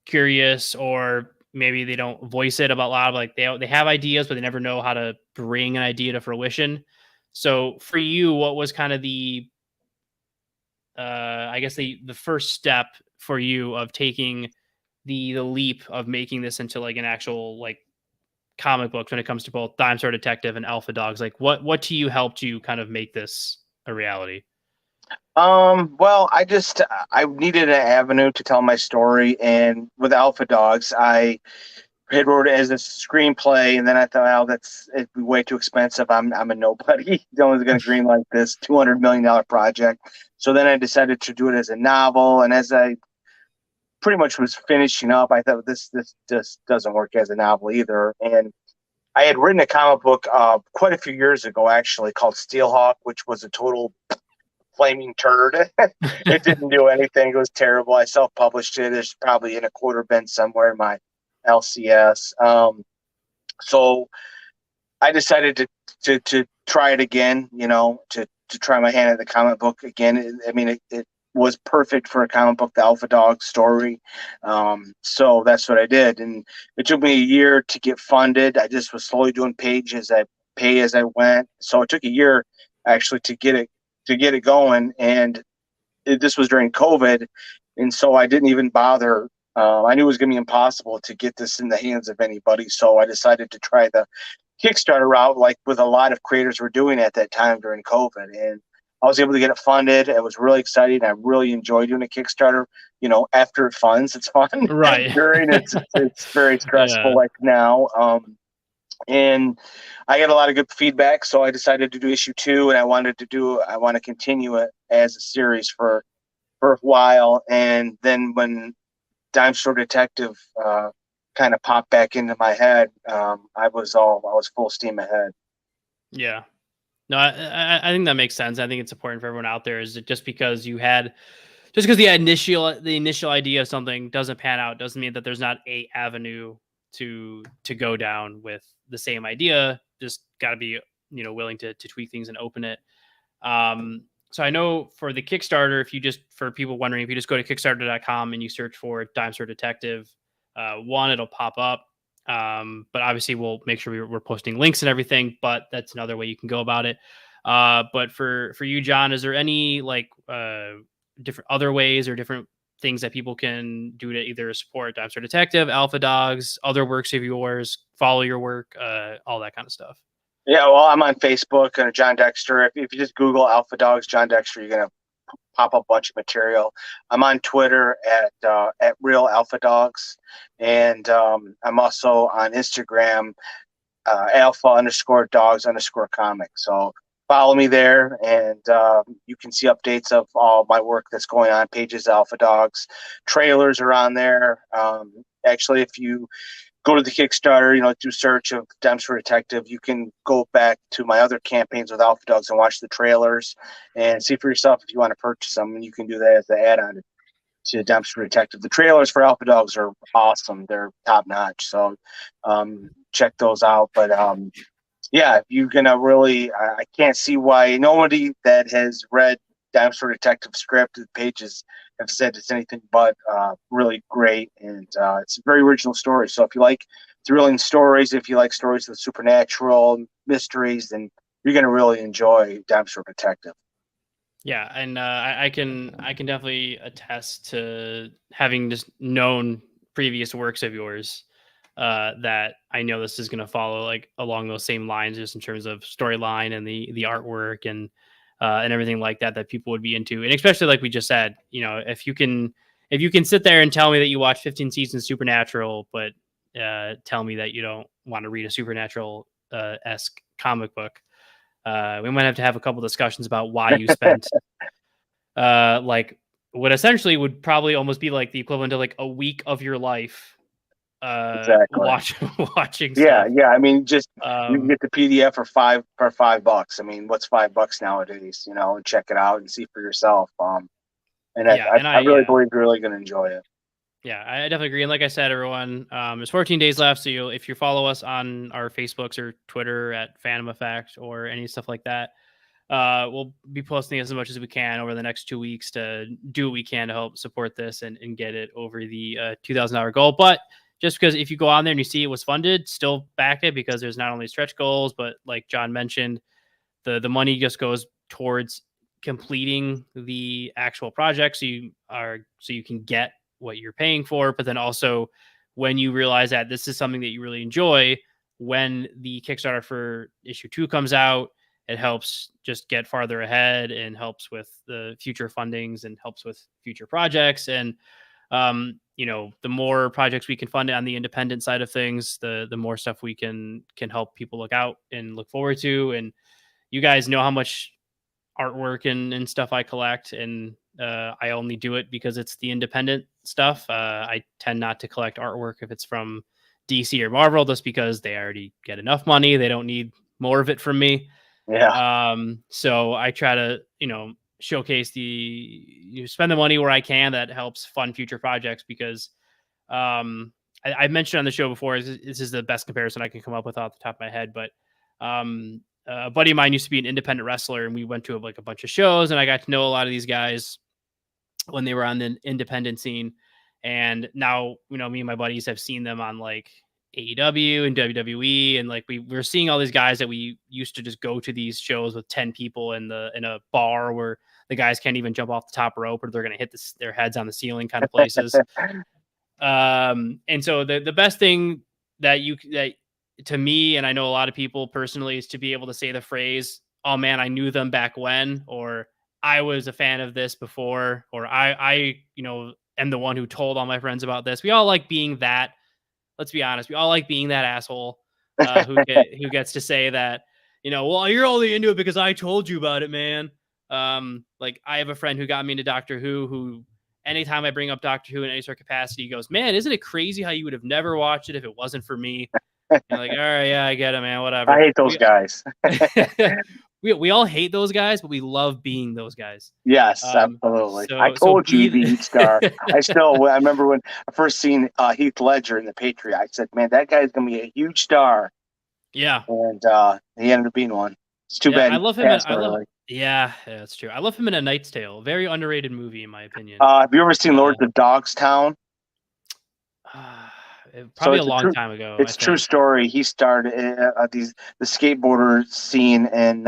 curious, or maybe they don't voice it about loud. Like they have ideas, but they never know how to bring an idea to fruition. So for you, what was kind of the I guess the first step for you of taking the leap of making this into like an actual like comic books when it comes to both Dime Store Detective and Alpha Dogs? Like what to you helped you kind of make this a reality? Well, I needed an avenue to tell my story, and with Alpha Dogs, I had wrote it as a screenplay, and then I thought, oh, it'd be way too expensive. I'm a nobody. No one's going to greenlight this $200 million project. So then I decided to do it as a novel, and as I pretty much was finishing up, I thought this just doesn't work as a novel either. And I had written a comic book quite a few years ago, actually, called Steelhawk, which was a total flaming turd. It didn't do anything. It was terrible. I self-published it. It's probably in a quarter bin somewhere in my LCS. So I decided to try it again, to try my hand at the comic book again. It was perfect for a comic book, the Alpha Dog story. So that's what I did. And it took me a year to get funded. I just was slowly doing pay as I went. So it took a year actually to get it going. And this was during COVID. And so I didn't even bother. I knew it was going to be impossible to get this in the hands of anybody. So I decided to try the Kickstarter route, like with a lot of creators were doing at that time during COVID. And I was able to get it funded. It was really exciting. I really enjoyed doing a Kickstarter. After it funds, it's fun. Right. During it's very stressful, Yeah. like now. And I got a lot of good feedback, so I decided to do issue 2, and I want to continue it as a series for a while. And then when Dime Store Detective kind of popped back into my head, I was full steam ahead. Yeah. No, I think that makes sense. I think it's important for everyone out there, is that just because the initial idea of something doesn't pan out doesn't mean that there's not a avenue to go down with the same idea. Just got to be willing to tweak things and open it. So I know for the Kickstarter, for people wondering, if you just go to kickstarter.com and you search for Dime Store Detective, one, it'll pop up. But obviously we'll make sure we're posting links and everything, but that's another way you can go about it. But for you, John, is there any different other ways or different things that people can do to either support Dime Store Detective, Alpha Dogs, other works of yours, follow your work, all that kind of stuff? Yeah, well, I'm on Facebook and Jon Dexter. If you just Google Alpha Dogs Jon Dexter, you're gonna pop up a bunch of material. I'm on Twitter at Real Alpha Dogs, and I'm also on Instagram Alpha_Dogs_comic. So follow me there, and you can see updates of all my work that's going on. Pages Alpha Dogs, trailers are on there. Actually, if you go to the Kickstarter, do search of Dime Store Detective, you can go back to my other campaigns with Alpha Dogs and watch the trailers and see for yourself if you want to purchase them. And you can do that as the add-on to Dime Store Detective. The trailers for Alpha Dogs are awesome. They're top notch. So check those out. But yeah, you're going to really, I can't see why nobody that has read Dime Store Detective script, the pages have said it's anything but really great. And it's a very original story. So if you like thrilling stories, if you like stories of supernatural mysteries, then you're going to really enjoy Dime Store Detective. Yeah, and I can definitely attest to having just known previous works of yours, that I know this is going to follow like along those same lines, just in terms of storyline and the artwork and everything like that people would be into. And especially like we just said, if you can sit there and tell me that you watch 15 seasons of Supernatural, but tell me that you don't want to read a Supernatural esque comic book, we might have to have a couple discussions about why you spent like what essentially would probably almost be like the equivalent of like a week of your life Exactly. watching Yeah, stuff. yeah. I mean, just you can get the PDF for $5. I mean, what's $5 nowadays? And check it out and see for yourself. And Yeah, and I really I believe you're really going to enjoy it. Yeah, I definitely agree. And like I said, everyone, there's 14 days left. So if you follow us on our Facebooks or Twitter at Phantom Effect or any stuff like that, we'll be posting as much as we can over the next 2 weeks to do what we can to help support this and get it over the $2,000 goal. But just because if you go on there and you see it was funded, still back it, because there's not only stretch goals, but like John mentioned, the money just goes towards completing the actual project. So you can get what you're paying for, but then also when you realize that this is something that you really enjoy, when the Kickstarter for issue 2 comes out, it helps just get farther ahead and helps with the future fundings and helps with future projects. And the more projects we can fund on the independent side of things, the more stuff we can help people look out and look forward to. And you guys know how much artwork and stuff I collect, and I only do it because it's the independent stuff. I tend not to collect artwork if it's from DC or Marvel, just because they already get enough money. They don't need more of it from me. Yeah. So I try to, showcase spend the money where I can that helps fund future projects, because I mentioned on the show before, this is the best comparison I can come up with off the top of my head, but a buddy of mine used to be an independent wrestler, and we went to like a bunch of shows, and I got to know a lot of these guys when they were on the independent scene. And now, me and my buddies have seen them on like AEW and WWE, and like we're seeing all these guys that we used to just go to these shows with 10 people in a bar where the guys can't even jump off the top rope or they're going to hit their heads on the ceiling kind of places. And so the best thing that to me, and I know a lot of people personally, is to be able to say the phrase, "Oh man, I knew them back when," or "I was a fan of this before," or I am the one who told all my friends about this. We all like being that. Let's be honest. We all like being that asshole who gets to say that, well, you're only into it because I told you about it, man. Like I have a friend who got me into Doctor who anytime I bring up Doctor Who in any sort of capacity, he goes, "Man, isn't it crazy how you would have never watched it if it wasn't for me?" And like, all right, yeah, I get it, man. Whatever. I hate those guys. we all hate those guys, but we love being those guys. Yes, absolutely. I told you he'd be a huge star. I remember when I first seen Heath Ledger in The Patriot. I said, "Man, that guy's gonna be a huge star." Yeah, and he ended up being one. It's too bad. I love him. Yeah, that's true. I love him in A Knight's Tale. Very underrated movie, in my opinion. Have you ever seen Lords of Dogstown? Probably a long time ago. It's a true story. He started the skateboarder scene in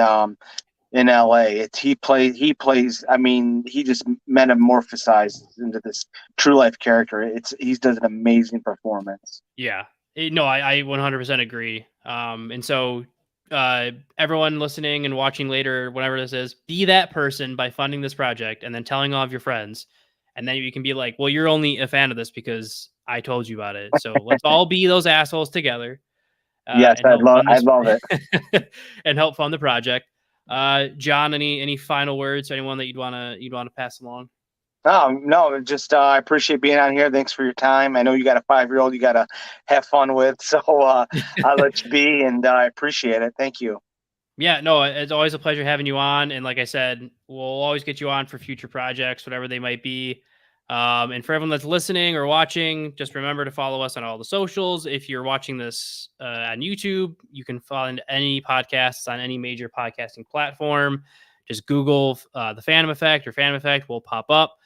LA. He plays. I mean, he just metamorphosizes into this true life character. He does an amazing performance. Yeah. No, I 100% agree. And so everyone listening and watching later, whenever this is, be that person by funding this project and then telling all of your friends. And then you can be like, well, you're only a fan of this because I told you about it. So let's all be those assholes together. Yes, I'd love it. And help fund the project. John, any final words? Anyone that you'd want to pass along? No, just I appreciate being on here. Thanks for your time. I know you got a 5-year-old you got to have fun with, so I'll let you be, and I appreciate it. Thank you. Yeah, no, it's always a pleasure having you on. And like I said, we'll always get you on for future projects, whatever they might be. And for everyone that's listening or watching, just remember to follow us on all the socials. If you're watching this on YouTube, you can find any podcasts on any major podcasting platform. Just Google the Phantom Effect or Phantom Effect will pop up.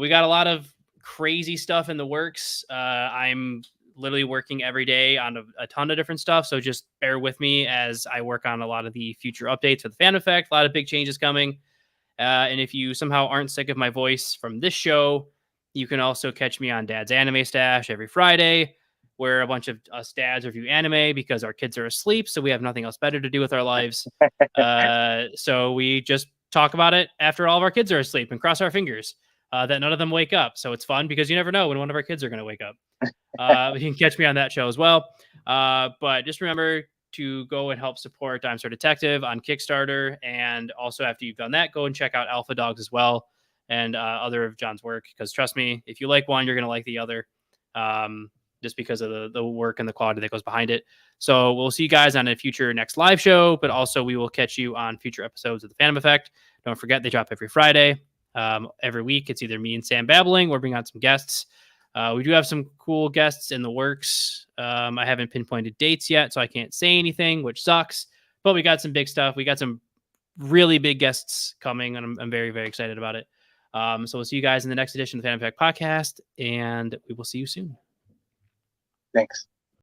We got a lot of crazy stuff in the works. I'm literally working every day on a ton of different stuff. So just bear with me as I work on a lot of the future updates for the Phantom Effect. A lot of big changes coming. And if you somehow aren't sick of my voice from this show, you can also catch me on Dad's Anime Stash every Friday, where a bunch of us dads review anime because our kids are asleep. So we have nothing else better to do with our lives. So we just talk about it after all of our kids are asleep and cross our fingers that none of them wake up. So it's fun because you never know when one of our kids are going to wake up. You can catch me on that show as well. But just remember to go and help support Dime Store Detective on Kickstarter. And also after you've done that, go and check out Alpha Dogs as well and other of John's work. Because trust me, if you like one, you're going to like the other just because of the work and the quality that goes behind it. So we'll see you guys on a future next live show, but also we will catch you on future episodes of The Phantom Effect. Don't forget, they drop every Friday. Every week, it's either me and Sam babbling or bring on some guests. We do have some cool guests in the works. I haven't pinpointed dates yet, so I can't say anything, which sucks. But we got some big stuff. We got some really big guests coming, and I'm very, very excited about it. So we'll see you guys in the next edition of the Fan Fact Podcast, and we will see you soon. Thanks.